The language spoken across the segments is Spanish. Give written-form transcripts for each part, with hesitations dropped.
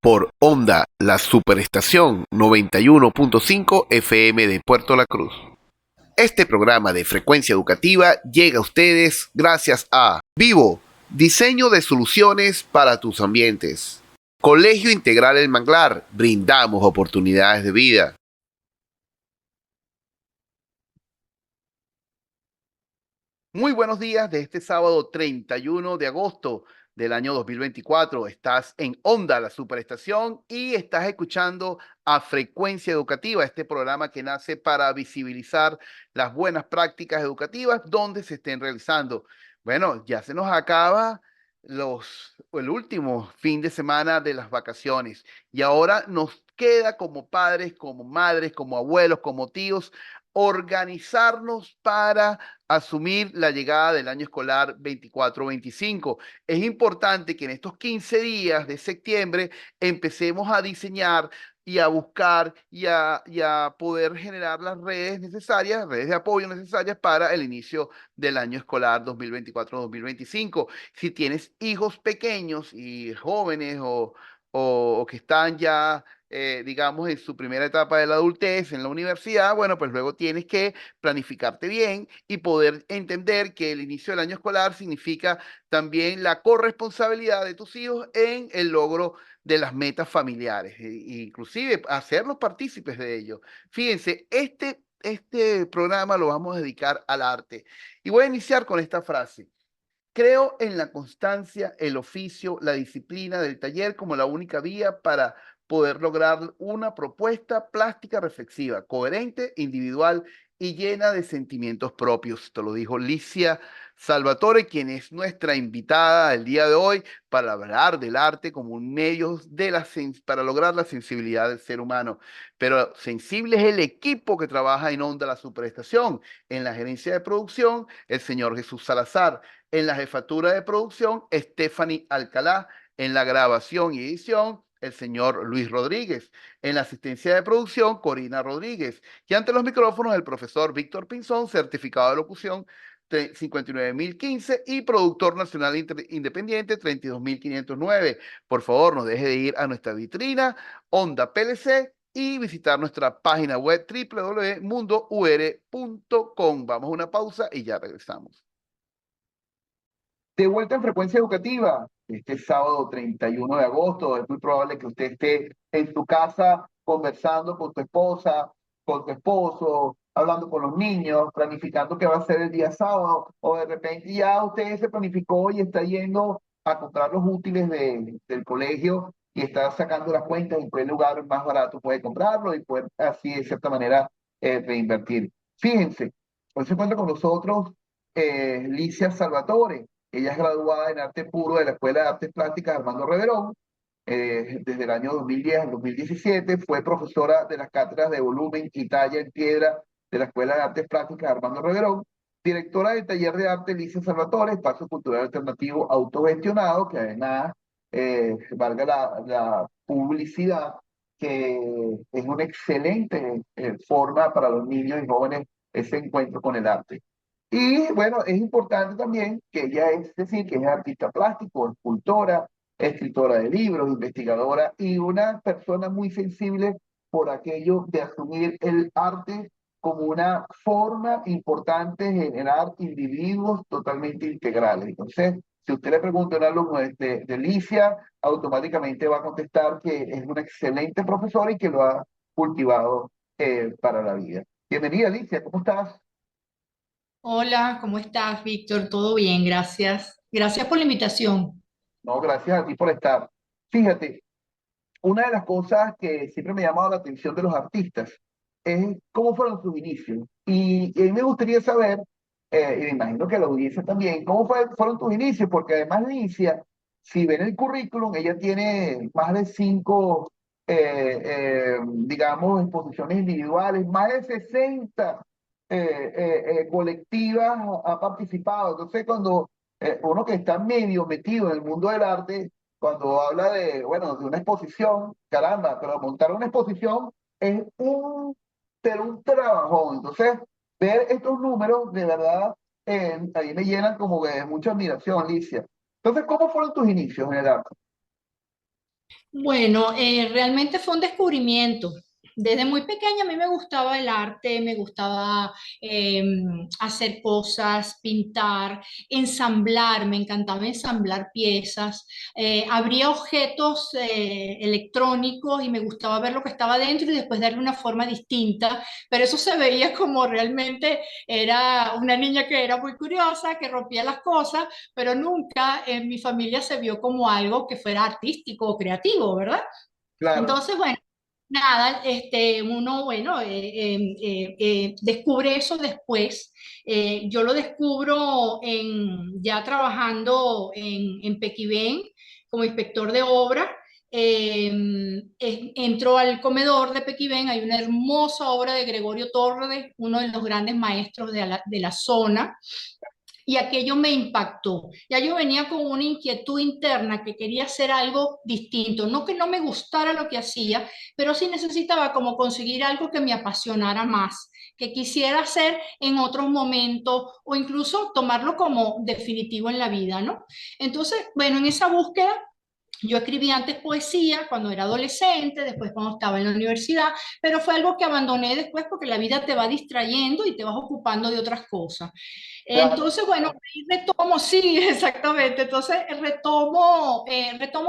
por Onda, la Superestación 91.5 FM de Puerto La Cruz. Este programa de frecuencia educativa llega a ustedes gracias a Vivo, diseño de soluciones para tus ambientes. Colegio Integral El Manglar, brindamos oportunidades de vida. Muy buenos días de este sábado 31 de agosto del año 2024. Estás en Onda, la Superestación, y estás escuchando a Frecuencia Educativa, este programa que nace para visibilizar las buenas prácticas educativas donde se estén realizando. Bueno, ya se nos acaba el último fin de semana de las vacaciones y ahora nos queda como padres, como madres, como abuelos, como tíos, organizarnos para asumir la llegada del año escolar 24-25. Es importante que en estos 15 días de septiembre empecemos a diseñar y a buscar y a poder generar las redes necesarias, redes de apoyo necesarias para el inicio del año escolar 2024-2025. Si tienes hijos pequeños y jóvenes o que están ya digamos, en su primera etapa de la adultez, en la universidad, bueno, pues luego tienes que planificarte bien y poder entender que el inicio del año escolar significa también la corresponsabilidad de tus hijos en el logro de las metas familiares, inclusive hacerlos partícipes de ello. Fíjense, este programa lo vamos a dedicar al arte y voy a iniciar con esta frase. Creo en la constancia, el oficio, la disciplina del taller como la única vía para poder lograr una propuesta plástica reflexiva, coherente, individual y llena de sentimientos propios. Esto lo dijo Licia Salvatore, quien es nuestra invitada el día de hoy para hablar del arte como un medio para lograr la sensibilidad del ser humano. Pero sensible es el equipo que trabaja en Onda la Superestación, en la gerencia de producción, el señor Jesús Salazar. En la jefatura de producción, Stephanie Alcalá. En la grabación y edición, el señor Luis Rodríguez. En la asistencia de producción, Corina Rodríguez. Y ante los micrófonos, el profesor Víctor Pinzón, certificado de locución 59.015 y productor nacional independiente 32.509. Por favor, no deje de ir a nuestra vitrina, Onda PLC, y visitar nuestra página web www.mundour.com. Vamos a una pausa y ya regresamos. De vuelta en frecuencia educativa, este sábado 31 de agosto, es muy probable que usted esté en su casa conversando con tu esposa, con tu esposo, hablando con los niños, planificando qué va a ser el día sábado, o de repente ya usted se planificó y está yendo a comprar los útiles del colegio y está sacando las cuentas en qué lugar más barato puede comprarlo y poder así de cierta manera reinvertir. Fíjense, hoy se encuentra con nosotros Licia Salvatore. Ella es graduada en arte puro de la Escuela de Artes Plásticas Armando Reverón. Desde el año 2010 al 2017 fue profesora de las cátedras de volumen y talla en piedra de la Escuela de Artes Plásticas Armando Reverón. Directora del taller de arte Licia Salvatore, espacio cultural alternativo autogestionado, que además, valga la publicidad, que es una excelente forma para los niños y jóvenes ese encuentro con el arte. Y bueno, es importante también que ella es decir, que es artista plástico, escultora, escritora de libros, investigadora y una persona muy sensible por aquello de asumir el arte como una forma importante de generar individuos totalmente integrales. Entonces, si usted le pregunta a un alumno de Licia, automáticamente va a contestar que es una excelente profesora y que lo ha cultivado para la vida. Bienvenida, Licia, ¿cómo estás? Hola, ¿cómo estás, Víctor? ¿Todo bien? Gracias. Gracias por la invitación. No, gracias a ti por estar. Fíjate, una de las cosas que siempre me ha llamado la atención de los artistas es cómo fueron sus inicios. Y a mí me gustaría saber, y me imagino que la audiencia también, fueron tus inicios, porque además Licia, si ven el currículum, ella tiene más de cinco, digamos, exposiciones individuales, más de 60 colectivas ha participado. Entonces, cuando uno que está medio metido en el mundo del arte, cuando habla de, bueno, de una exposición, caramba, pero montar una exposición es pero un trabajón. Entonces, ver estos números, de verdad, a mí me llenan como de mucha admiración, Alicia. Entonces, ¿cómo fueron tus inicios en el arte? Bueno, realmente fue un descubrimiento. Desde muy pequeña a mí me gustaba el arte, me gustaba eh, hacer cosas, pintar, ensamblar, me encantaba ensamblar piezas. Abría objetos electrónicos y me gustaba ver lo que estaba dentro y después darle una forma distinta, pero eso se veía como realmente era una niña que era muy curiosa, que rompía las cosas, pero nunca en mi familia se vio como algo que fuera artístico o creativo, ¿verdad? Claro, Entonces, bueno, nada, uno, bueno, descubre eso después. Yo lo descubro ya trabajando en Pequibén como inspector de obra. Entro al comedor de Pequibén, hay una hermosa obra de Gregorio Torres, uno de los grandes maestros de la zona, y aquello me impactó. Ya yo venía con una inquietud interna que quería hacer algo distinto, no que no me gustara lo que hacía, pero sí necesitaba como conseguir algo que me apasionara más, que quisiera hacer en otros momentos o incluso tomarlo como definitivo en la vida, ¿no? Entonces, bueno, en esa búsqueda yo escribí antes poesía cuando era adolescente, después cuando estaba en la universidad, pero fue algo que abandoné después porque la vida te va distrayendo y te vas ocupando de otras cosas. claro. Entonces, bueno, ahí retomo, sí, exactamente. Entonces, retomo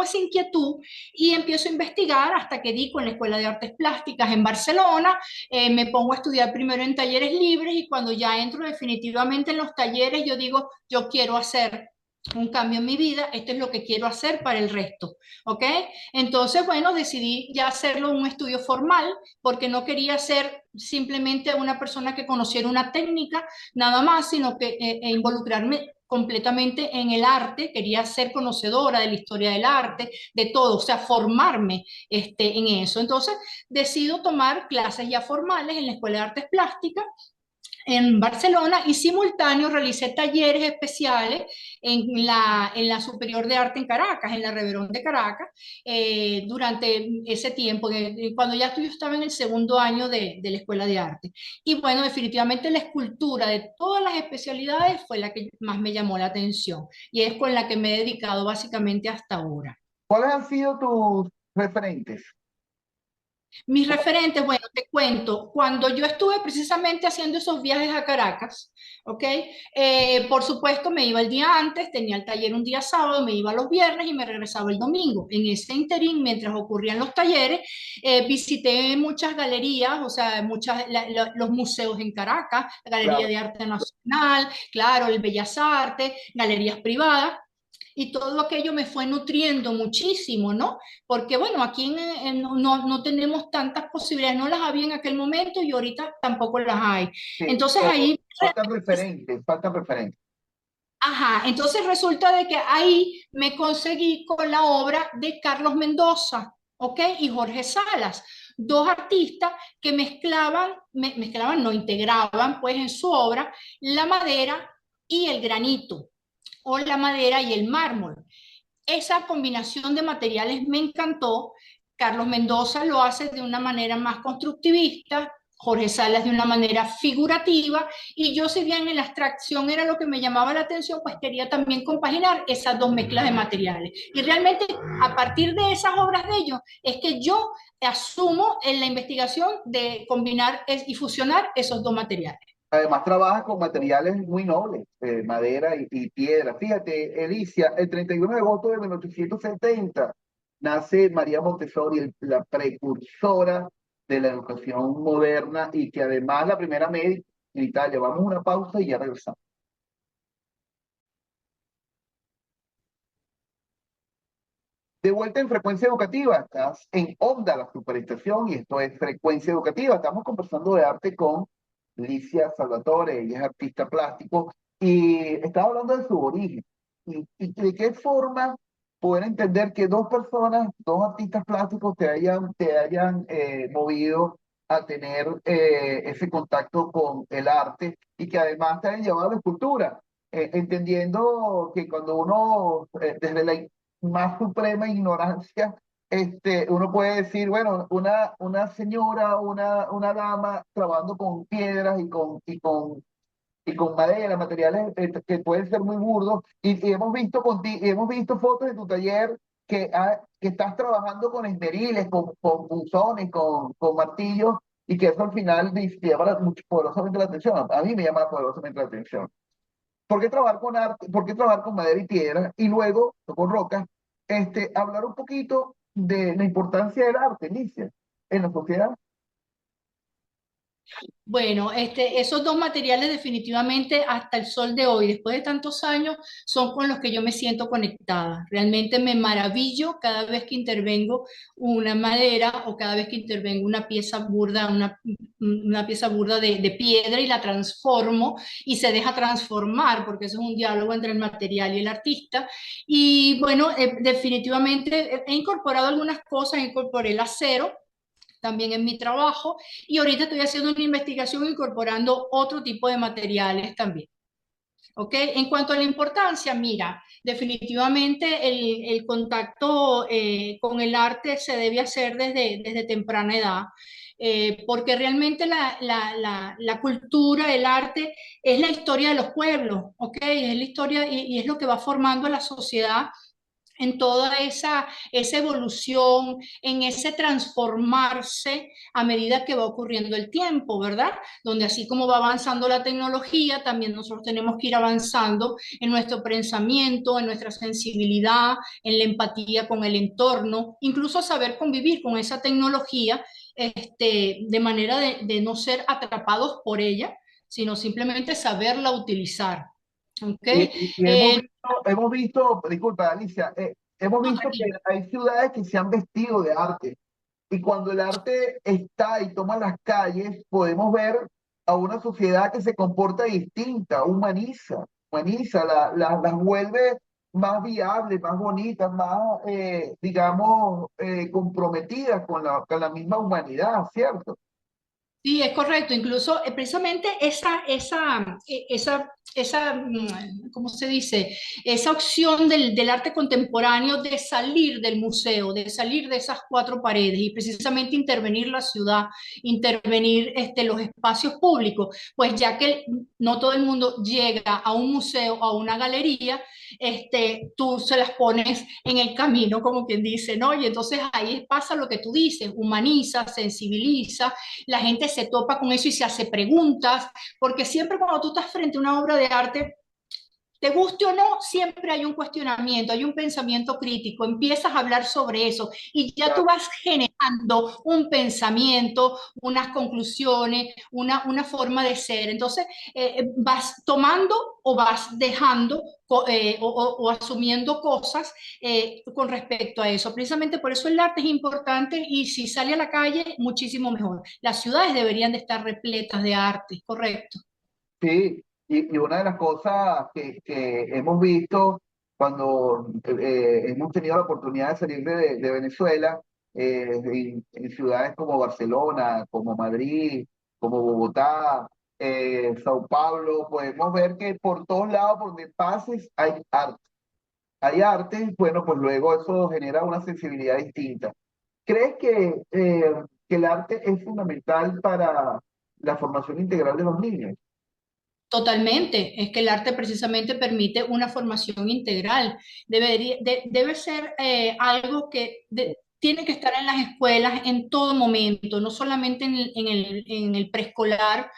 esa inquietud y empiezo a investigar hasta que di con la Escuela de Artes Plásticas en Barcelona. Me pongo a estudiar primero en talleres libres y cuando ya entro definitivamente en los talleres, yo digo, yo quiero hacer un cambio en mi vida, esto es lo que quiero hacer para el resto, ¿ok? Entonces, bueno, decidí ya hacerlo un estudio formal porque no quería ser simplemente una persona que conociera una técnica nada más, sino que involucrarme completamente en el arte, quería ser conocedora de la historia del arte, de todo, o sea, formarme en eso. Entonces, decido tomar clases ya formales en la Escuela de Artes Plásticas en Barcelona y simultáneo realicé talleres especiales en la Superior de Arte en Caracas, en la Reverón de Caracas, durante ese tiempo, cuando ya yo estaba en el segundo año de la Escuela de Arte. Y bueno, definitivamente la escultura de todas las especialidades fue la que más me llamó la atención y es con la que me he dedicado básicamente hasta ahora. ¿Cuáles han sido tus referentes? Mis referentes, bueno, te cuento, cuando yo estuve precisamente haciendo esos viajes a Caracas, ¿ok? Por supuesto, me iba el día antes, tenía el taller un día sábado, me iba los viernes y me regresaba el domingo. En ese interín, mientras ocurrían los talleres, visité muchas galerías, o sea, los museos en Caracas, la Galería Claro. de Arte Nacional, claro, el Bellas Artes, galerías privadas. Y todo aquello me fue nutriendo muchísimo, ¿no? Porque bueno, aquí no tenemos tantas posibilidades, no las había en aquel momento y ahorita tampoco las hay. Sí, Entonces ahí, faltan referentes, faltan referentes. ajá, entonces resulta de que ahí me conseguí con la obra de Carlos Mendoza, ¿ok? Y Jorge Salas, dos artistas que mezclaban, no integraban pues en su obra la madera y el granito, o la madera y el mármol. Esa combinación de materiales me encantó. Carlos Mendoza lo hace de una manera más constructivista, Jorge Salas de una manera figurativa, y yo, si bien en la abstracción era lo que me llamaba la atención, pues quería también compaginar esas dos mezclas de materiales. Y realmente a partir de esas obras de ellos es que yo asumo en la investigación de combinar y fusionar esos dos materiales. Además, trabaja con materiales muy nobles, madera y piedra. Fíjate, Elicia, el 31 de agosto de 1870 nace María Montessori, la precursora de la educación moderna y que además la primera médica en Italia. Vamos a una pausa y ya regresamos. De vuelta en Frecuencia Educativa, estás en Onda, la superestación, y esto es Frecuencia Educativa. Estamos conversando de arte con Licia Salvatore, ella es artista plástico, y estaba hablando de su origen. Y de qué forma poder entender que dos personas, dos artistas plásticos te hayan movido a tener ese contacto con el arte y que además te hayan llevado a la escultura. Entendiendo que cuando uno, desde la más suprema ignorancia, uno puede decir, bueno, una señora, una dama trabajando con piedras y con madera, materiales que pueden ser muy burdos, y hemos visto fotos de tu taller que estás trabajando con esmeriles, con punzones, con martillos, y que eso al final te llama mucho, poderosamente la atención. A mí me llama poderosamente la atención. ¿Por qué trabajar con arte? ¿Por qué trabajar con madera y piedra? Y luego, con rocas, hablar un poquito de la importancia del arte, Alicia, en la sociedad. Bueno, esos dos materiales definitivamente hasta el sol de hoy, después de tantos años, son con los que yo me siento conectada. Realmente me maravillo cada vez que intervengo una madera o cada vez que intervengo una pieza burda de piedra y la transformo y se deja transformar, porque eso es un diálogo entre el material y el artista. Y bueno, definitivamente he incorporado algunas cosas, incorporé el acero también en mi trabajo y ahorita estoy haciendo una investigación incorporando otro tipo de materiales también. ¿Ok? En cuanto a la importancia, mira, definitivamente el contacto con el arte se debe hacer desde temprana edad. Porque realmente la cultura, el arte, es la historia de los pueblos, ¿ok? Es la historia y es lo que va formando la sociedad en toda esa evolución, en ese transformarse a medida que va ocurriendo el tiempo, ¿verdad? Donde así como va avanzando la tecnología, también nosotros tenemos que ir avanzando en nuestro pensamiento, en nuestra sensibilidad, en la empatía con el entorno, incluso saber convivir con esa tecnología, de manera de no ser atrapados por ella, sino simplemente saberla utilizar. ¿Ok? Y Eh, hemos visto, disculpa, Alicia, hemos no, visto que hay ciudades que se han vestido de arte. Y cuando el arte está y toma las calles, podemos ver a una sociedad que se comporta distinta, humaniza, las vuelve más viables, más bonitas, más, digamos, comprometidas con la misma humanidad, ¿cierto? sí, es correcto. Incluso precisamente ¿cómo se dice? Esa opción del arte contemporáneo de salir del museo, de salir de esas cuatro paredes y precisamente intervenir la ciudad, intervenir los espacios públicos, pues ya que no todo el mundo llega a un museo o a una galería, tú se las pones en el camino, como quien dice, ¿no? Y entonces ahí pasa lo que tú dices, humaniza, sensibiliza, la gente se topa con eso y se hace preguntas, porque siempre cuando tú estás frente a una obra de arte, te guste o no, siempre hay un cuestionamiento, hay un pensamiento crítico, empiezas a hablar sobre eso y ya tú vas generando un pensamiento, unas conclusiones, una forma de ser. Entonces, vas tomando o vas dejando o asumiendo cosas con respecto a eso. Precisamente por eso el arte es importante y si sale a la calle, muchísimo mejor. Las ciudades deberían de estar repletas de arte, correcto. Sí, y una de las cosas que hemos visto cuando hemos tenido la oportunidad de salir de Venezuela, en ciudades como Barcelona, como Madrid, como Bogotá, Sao Paulo, podemos ver que por todos lados, por donde pases, hay arte. Hay arte, bueno, pues luego eso genera una sensibilidad distinta. ¿Crees que el arte es fundamental para la formación integral de los niños? Totalmente, es que el arte precisamente permite una formación integral. Debe ser algo que tiene que estar en las escuelas en todo momento, no solamente en el preescolar.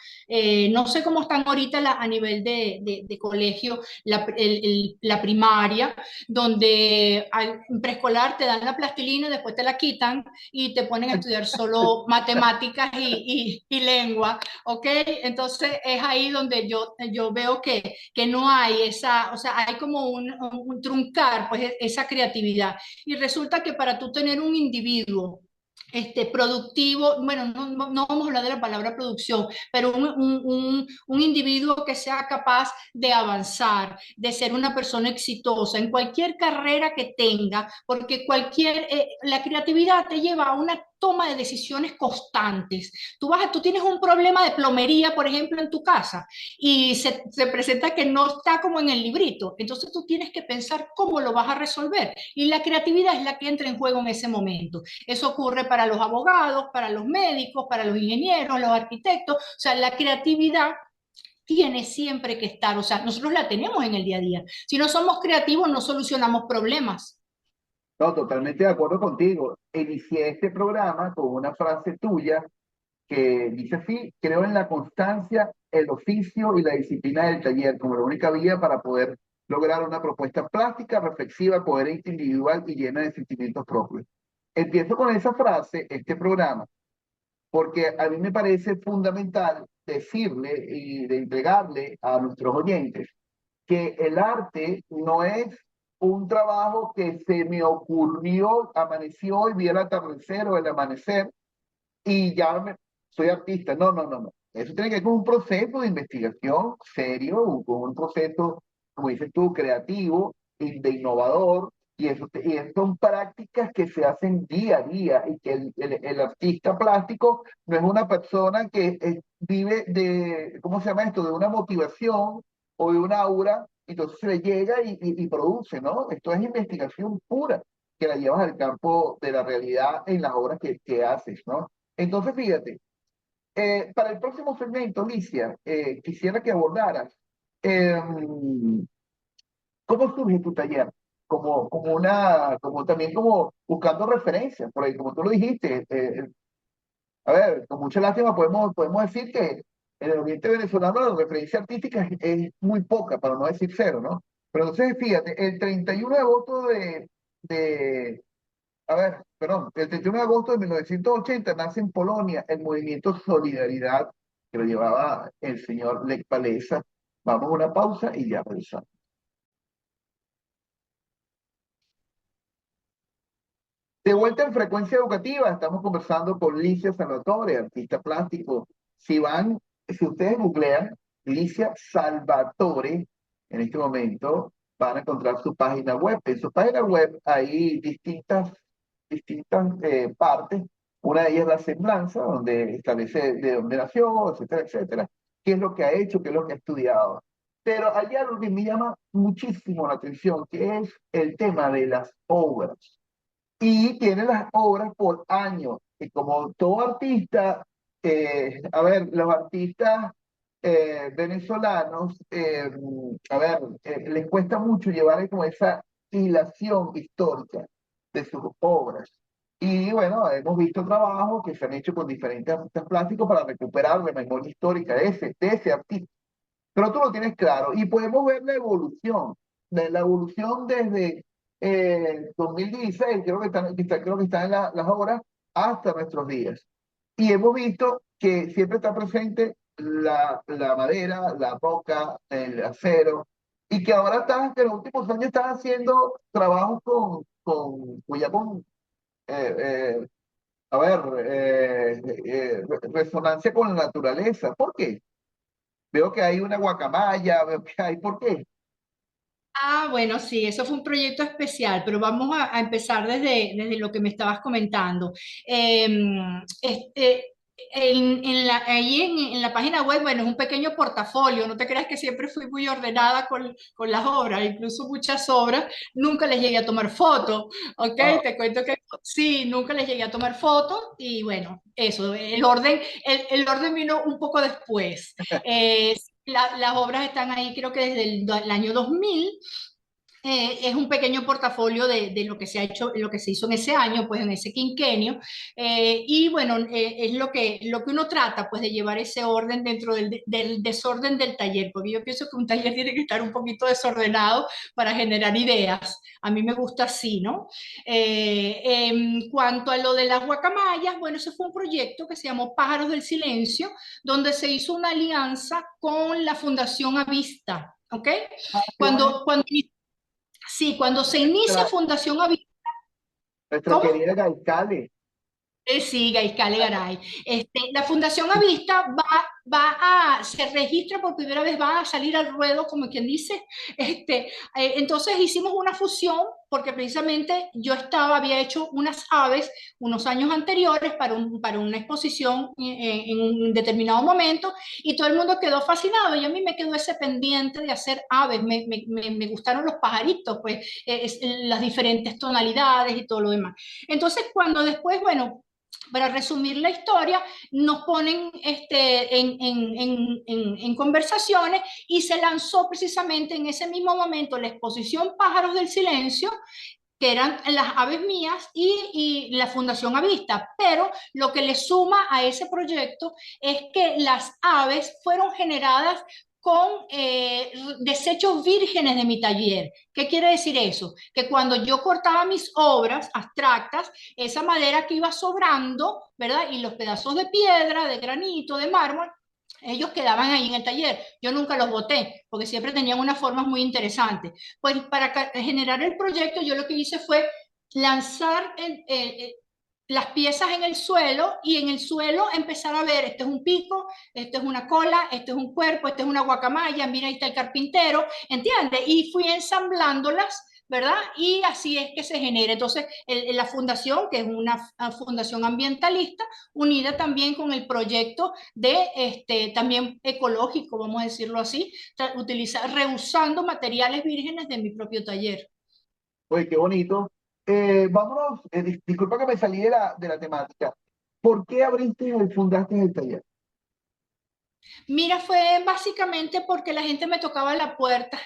No sé cómo están ahorita a nivel de colegio, la primaria, donde en preescolar te dan la plastilina y después te la quitan y te ponen a estudiar solo matemáticas y lengua. ¿Ok? Entonces es ahí donde yo veo que no hay esa, o sea, hay como un truncar, pues esa creatividad. Y resulta que para tú tener un individuo productivo, bueno, no vamos a hablar de la palabra producción, pero un individuo que sea capaz de avanzar, de ser una persona exitosa en cualquier carrera que tenga, porque la creatividad te lleva a una toma de decisiones constantes. Tú tienes un problema de plomería, por ejemplo, en tu casa y se presenta que no está como en el librito. Entonces tú tienes que pensar cómo lo vas a resolver. Y la creatividad es la que entra en juego en ese momento. Eso ocurre para los abogados, para los médicos, para los ingenieros, los arquitectos. O sea, la creatividad tiene siempre que estar, o sea, nosotros la tenemos en el día a día. Si no somos creativos, no solucionamos problemas. No, totalmente de acuerdo contigo. Inicié este programa con una frase tuya que dice así: creo en la constancia, el oficio y la disciplina del taller como la única vía para poder lograr una propuesta plástica, reflexiva, coherente, individual y llena de sentimientos propios. Empiezo con esa frase, este programa, porque a mí me parece fundamental decirle y de entregarle a nuestros oyentes que el arte no es un trabajo que se me ocurrió, amaneció y vi el atardecer o el amanecer y ya soy artista. No, no, no, no. Eso tiene que ver con un proceso de investigación serio, con un proceso, como dices tú, creativo y de innovador. Y son prácticas que se hacen día a día y que el artista plástico no es una persona que vive de, ¿cómo se llama esto? De una motivación o de un aura, entonces se le llega y produce, ¿no? Esto es investigación pura que la llevas al campo de la realidad en las obras que haces, ¿no? Entonces, fíjate, para el próximo segmento, Alicia, quisiera que abordaras eh, cómo surge tu taller, como también como buscando referencias, por ahí, como tú lo dijiste, a ver, con mucha lástima podemos decir que en el ambiente venezolano la referencia artística es muy poca, para no decir cero, ¿no? Pero entonces, fíjate, el 31 de agosto a ver, perdón, el 31 de agosto de 1980 nace en Polonia el movimiento Solidaridad que lo llevaba el señor Lech Walesa. Vamos a una pausa y ya regresamos. De vuelta en Frecuencia Educativa, estamos conversando con Licia Salvatore, artista plástico. Si ustedes googlean Licia Salvatore, en este momento van a encontrar su página web. En su página web hay distintas partes. Una de ellas es la semblanza, donde establece de dónde nació, etcétera, etcétera, qué es lo que ha hecho, qué es lo que ha estudiado. Pero hay algo que me llama muchísimo la atención, que es el tema de las obras y tiene las obras por año. Y como todo artista, a ver, los artistas venezolanos, a ver, les cuesta mucho llevar como esa hilación histórica de sus obras. Y bueno, hemos visto trabajos que se han hecho con diferentes artistas plásticos para recuperar la memoria histórica de ese artista. Pero tú lo tienes claro y podemos ver la evolución, de la evolución desde 2016, creo que están las obras, hasta nuestros días. Y hemos visto que siempre está presente la madera, la roca, el acero, y que ahora que en los últimos años están haciendo trabajos ya con eh, eh, a ver, resonancia con la naturaleza. ¿Por qué? Veo que hay una guacamaya, veo que hay, ¿por qué? Ah, bueno, sí, eso fue un proyecto especial, pero vamos a empezar desde lo que me estabas comentando. Este, ahí en la página web, bueno, es un pequeño portafolio, no te creas que siempre fui muy ordenada con las obras, incluso muchas obras, nunca les llegué a tomar foto, ¿ok? Ah, Te cuento que sí, nunca les llegué a tomar foto y bueno, eso, el orden vino un poco después. Las obras están ahí creo que desde el año 2000. Es un pequeño portafolio de lo que se ha hecho, lo que se hizo en ese año, pues en ese quinquenio, y bueno, es lo que uno trata, pues de llevar ese orden dentro del desorden del taller, porque yo pienso que un taller tiene que estar un poquito desordenado para generar ideas. A mí me gusta así, ¿no? En cuanto a lo de las guacamayas, bueno, ese fue un proyecto que se llamó Pájaros del Silencio, donde se hizo una alianza con la Fundación Avista, ¿ok? qué bonito. Sí, cuando se inicia Nuestra, Fundación Avista, nuestra ¿cómo? querida Gaitale. Sí, Gaiscale Garay. La Fundación Avista se registra por primera vez, va a salir al ruedo, como quien dice. Entonces hicimos una fusión, porque precisamente había hecho unas aves unos años anteriores para una exposición en un determinado momento, y todo el mundo quedó fascinado, y a mí me quedó ese pendiente de hacer aves, me gustaron los pajaritos, pues las diferentes tonalidades y todo lo demás. Entonces, cuando después, bueno, para resumir la historia, nos ponen en conversaciones y se lanzó precisamente en ese mismo momento la exposición Pájaros del Silencio, que eran las aves mías y la Fundación Avista, pero lo que le suma a ese proyecto es que las aves fueron generadas con desechos vírgenes de mi taller. ¿Qué quiere decir eso? Que cuando yo cortaba mis obras abstractas, esa madera que iba sobrando, ¿verdad? Y los pedazos de piedra, de granito, de mármol, ellos quedaban ahí en el taller. Yo nunca los boté, porque siempre tenían unas formas muy interesantes. Pues para generar el proyecto, yo lo que hice fue lanzar las piezas en el suelo y en el suelo empezar a ver, este es un pico, esto es una cola, este es un cuerpo, este es una guacamaya, mira, ahí está el carpintero, ¿entiendes? Y fui ensamblándolas, ¿verdad? Y así es que se genera. Entonces, la fundación, que es una fundación ambientalista, unida también con el proyecto de también ecológico, vamos a decirlo así, utilizar, reusando materiales vírgenes de mi propio taller. Oye, qué bonito. Vámonos, disculpa que me salí de la temática. ¿Por qué abriste y fundaste el taller? Mira, fue básicamente porque la gente me tocaba la puerta,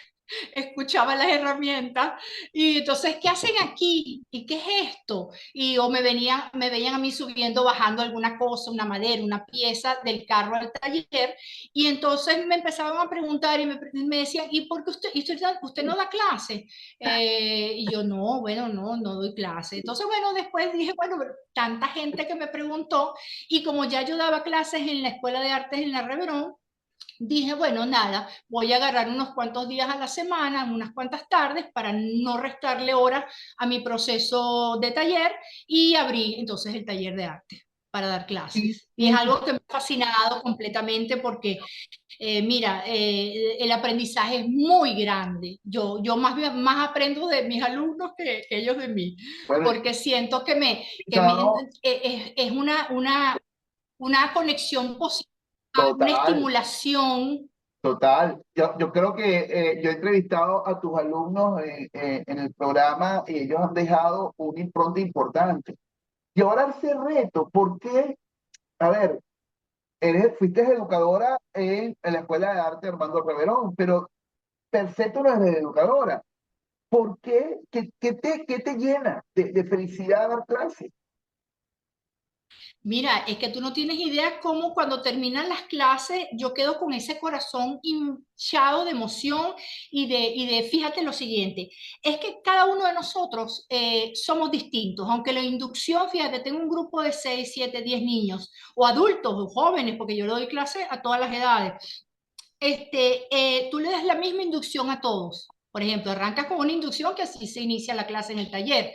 escuchaba las herramientas y entonces, ¿qué hacen aquí? ¿Y qué es esto? Y o me veían a mí subiendo, bajando alguna cosa, una madera, una pieza del carro al taller y entonces me empezaban a preguntar y me decían, ¿y por qué usted no da clase? Y yo, no, bueno, no doy clase. Entonces, bueno, después dije, bueno, pero tanta gente que me preguntó y como ya yo daba clases en la Escuela de Artes en la Reverón, dije, bueno, nada, voy a agarrar unos cuantos días a la semana, unas cuantas tardes, para no restarle horas a mi proceso de taller y abrí entonces el taller de arte para dar Y, clases. Y es y algo que me ha fascinado completamente porque, mira, el aprendizaje es muy grande. Yo más aprendo de mis alumnos que ellos de mí, bueno, porque siento no, es una conexión positiva, una total, estimulación. total. Yo creo que yo he entrevistado a tus alumnos en el programa y ellos han dejado una impronta importante. Y ahora ese reto, ¿por qué? A ver, fuiste educadora en la Escuela de Arte Armando Reverón, pero per se tú no eres educadora. ¿Por qué? ¿Qué te llena de felicidad dar clases? Mira, es que tú no tienes idea cómo cuando terminan las clases yo quedo con ese corazón hinchado de emoción fíjate lo siguiente, es que cada uno de nosotros somos distintos, aunque la inducción, fíjate, tengo un grupo de 6, 7, 10 niños, o adultos, o jóvenes, porque yo le doy clases a todas las edades. Tú le das la misma inducción a todos. Por ejemplo, arrancas con una inducción que así se inicia la clase en el taller,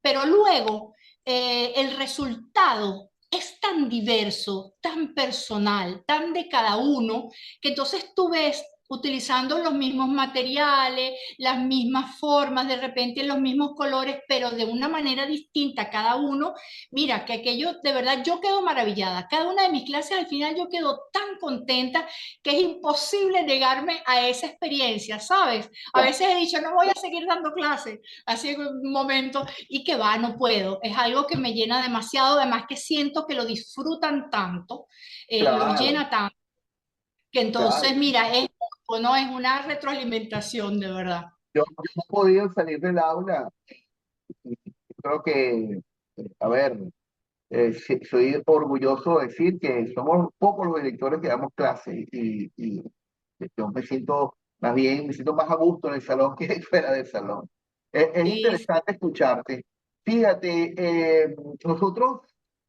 pero luego el resultado es tan diverso, tan personal, tan de cada uno, que entonces tú ves utilizando los mismos materiales, las mismas formas, de repente los mismos colores, pero de una manera distinta cada uno. Mira, que aquello, de verdad, yo quedo maravillada. Cada una de mis clases al final yo quedo tan contenta que es imposible negarme a esa experiencia, ¿sabes? A Ya, veces he dicho, no voy a seguir dando clases, así en un momento, y que va, no puedo. Es algo que me llena demasiado, además que siento que lo disfrutan tanto, los claro, llena tanto, que entonces, claro. mira, no es una retroalimentación de verdad. Yo no he podido salir del aula. Y creo que, a ver, soy orgulloso de decir que somos pocos los directores que damos clases y yo me siento más bien, me siento más a gusto en el salón que fuera del salón. Es Sí, interesante escucharte. Fíjate, nosotros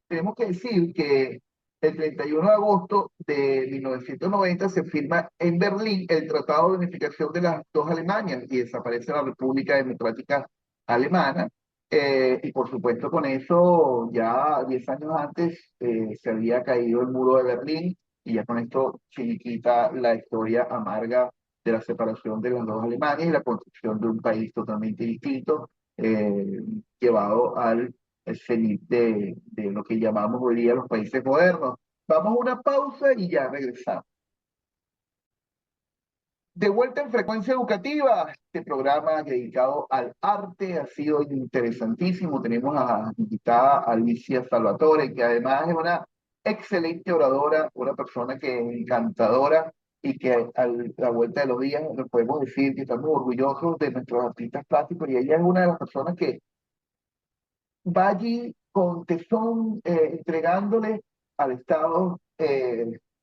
tenemos que decir que el 31 de agosto de 1990 se firma en Berlín el Tratado de Unificación de las dos Alemanias y desaparece la República Democrática Alemana. Y por supuesto con eso ya 10 años antes se había caído el muro de Berlín y ya con esto se quita la historia amarga de la separación de las dos Alemanias y la construcción de un país totalmente distinto, eh, llevado al cenit de lo que llamamos hoy día los países modernos. Vamos a una pausa y ya regresamos. De vuelta en Frecuencia Educativa, este programa dedicado al arte ha sido interesantísimo. Tenemos a invitada a Alicia Salvatore, que además es una excelente oradora, una persona que es encantadora y que a la vuelta de los días nos podemos decir que estamos orgullosos de nuestros artistas plásticos y ella es una de las personas que va allí con tesón, entregándole al Estado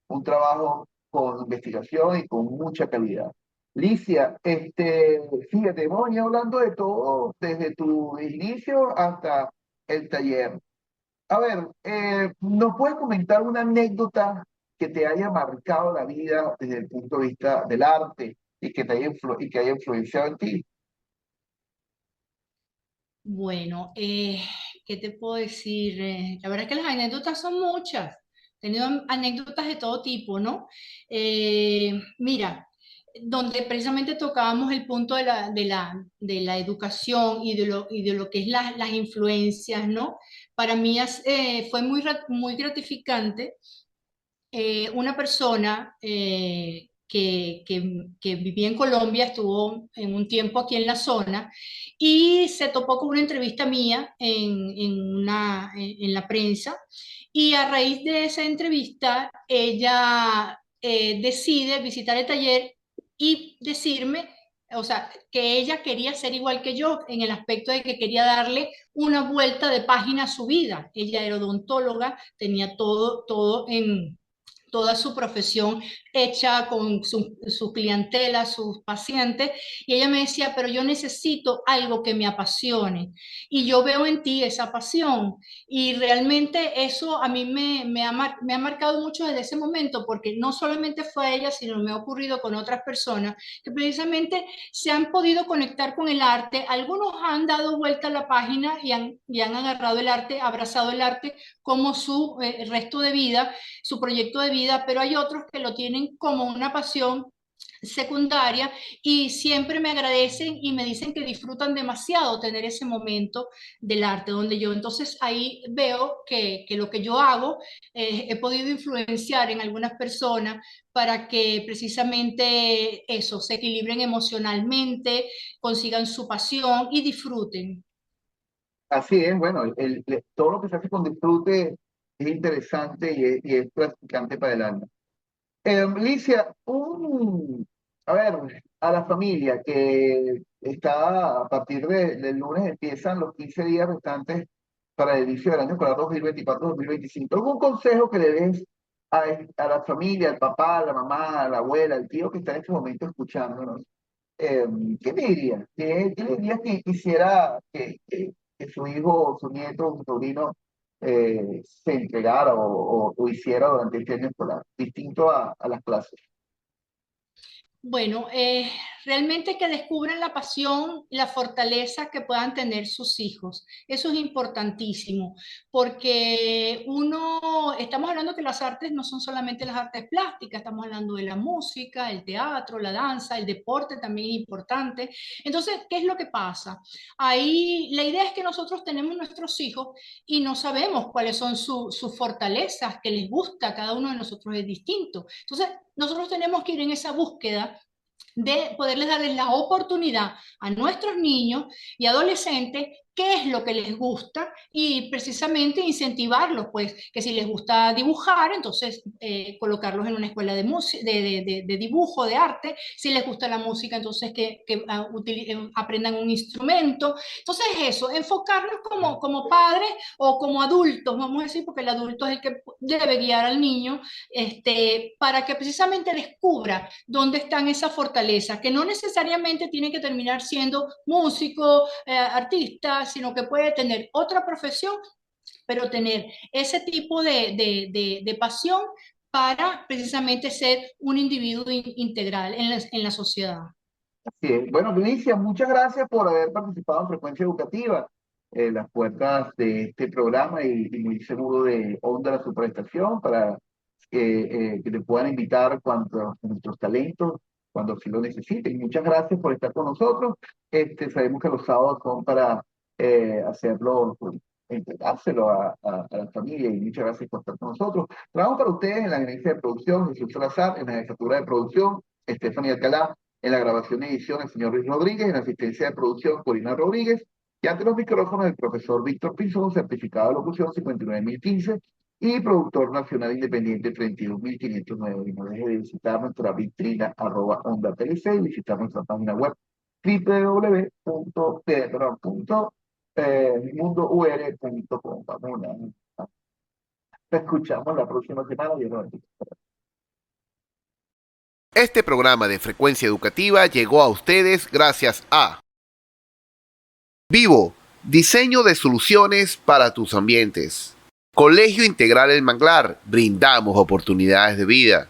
un trabajo con investigación y con mucha calidad. Licia, fíjate, hemos venido hablando de todo, desde tu inicio hasta el taller. A ver, ¿nos puedes comentar una anécdota que te haya marcado la vida desde el punto de vista del arte y que y que haya influenciado en ti? Bueno, ¿qué te puedo decir? La verdad es que las anécdotas son muchas. He tenido anécdotas de todo tipo, ¿no? Mira, donde precisamente tocábamos el punto de la educación y de lo que es las influencias, ¿no? Para mí fue muy gratificante una persona que vivía en Colombia, estuvo en un tiempo aquí en la zona y se topó con una entrevista mía en la prensa y a raíz de esa entrevista ella decide visitar el taller y decirme, o sea, que ella quería ser igual que yo en el aspecto de que quería darle una vuelta de página a su vida. Ella era odontóloga, tenía todo en toda su profesión hecha con su clientela, sus pacientes, y ella me decía, pero yo necesito algo que me apasione, y yo veo en ti esa pasión, y realmente eso a mí me ha marcado mucho desde ese momento, porque no solamente fue a ella, sino me ha ocurrido con otras personas que precisamente se han podido conectar con el arte, algunos han dado vuelta a la página y han agarrado el arte, abrazado el arte como su resto de vida, su proyecto de vida, pero hay otros que lo tienen como una pasión secundaria y siempre me agradecen y me dicen que disfrutan demasiado tener ese momento del arte, donde yo entonces ahí veo que lo que yo hago he podido influenciar en algunas personas para que precisamente eso, se equilibren emocionalmente, consigan su pasión y disfruten. Así es, bueno, todo lo que se hace con disfrute es interesante y es gratificante para el alma. Licia, a ver, a la familia que está a partir del lunes empiezan los 15 días restantes para el inicio del año escolar 2024-2025. ¿Algún consejo que le des a la familia, al papá, a la mamá, a la abuela, al tío que está en este momento escuchándonos? Eh, ¿Qué me diría? ¿Qué le diría que quisiera que su hijo, su nieto, su sobrino se entregara o hiciera durante este año escolar, distinto a las clases? Bueno, realmente que descubran la pasión y la fortaleza que puedan tener sus hijos. Eso es importantísimo, porque estamos hablando que las artes no son solamente las artes plásticas, estamos hablando de la música, el teatro, la danza, el deporte también es importante. Entonces, ¿qué es lo que pasa? Ahí la idea es que nosotros tenemos nuestros hijos y no sabemos cuáles son sus fortalezas, que les gusta, cada uno de nosotros es distinto. Entonces, nosotros tenemos que ir en esa búsqueda de poderles darles la oportunidad a nuestros niños y adolescentes qué es lo que les gusta y precisamente incentivarlos, pues que si les gusta dibujar, entonces colocarlos en una escuela de dibujo, de arte, si les gusta la música, entonces que aprendan un instrumento. Entonces eso, enfocarnos como padres o como adultos, vamos a decir, porque el adulto es el que debe guiar al niño, para que precisamente descubra dónde están esas fortalezas, que no necesariamente tiene que terminar siendo músico, artista, sino que puede tener otra profesión, pero tener ese tipo de pasión para precisamente ser un individuo integral en la sociedad. Así es. Bueno, Vinicia, muchas gracias por haber participado en Frecuencia Educativa. Las puertas de este programa y muy seguro de Onda la Superestación para que te puedan invitar cuando nuestros talentos, cuando así lo necesiten. Muchas gracias por estar con nosotros. Sabemos que los sábados son para hacerlo, pues, entregárselo a la familia y muchas gracias por estar con nosotros. Trabajamos para ustedes en la gerencia de producción, Jesús Salazar, en la jefatura de producción, Estefanía Alcalá, en la grabación y edición el señor Luis Rodríguez, en la asistencia de producción Corina Rodríguez, y ante los micrófonos el profesor Víctor Pinzón, certificado de locución 59015 y productor nacional independiente 32509. Y no deje de visitar nuestra vitrina @OndaTLC y visitar nuestra página web www.teatro.com mundour.com. Te escuchamos la próxima semana. Este programa de Frecuencia Educativa llegó a ustedes gracias a Vivo, diseño de soluciones para tus ambientes. Colegio Integral El Manglar, brindamos oportunidades de vida.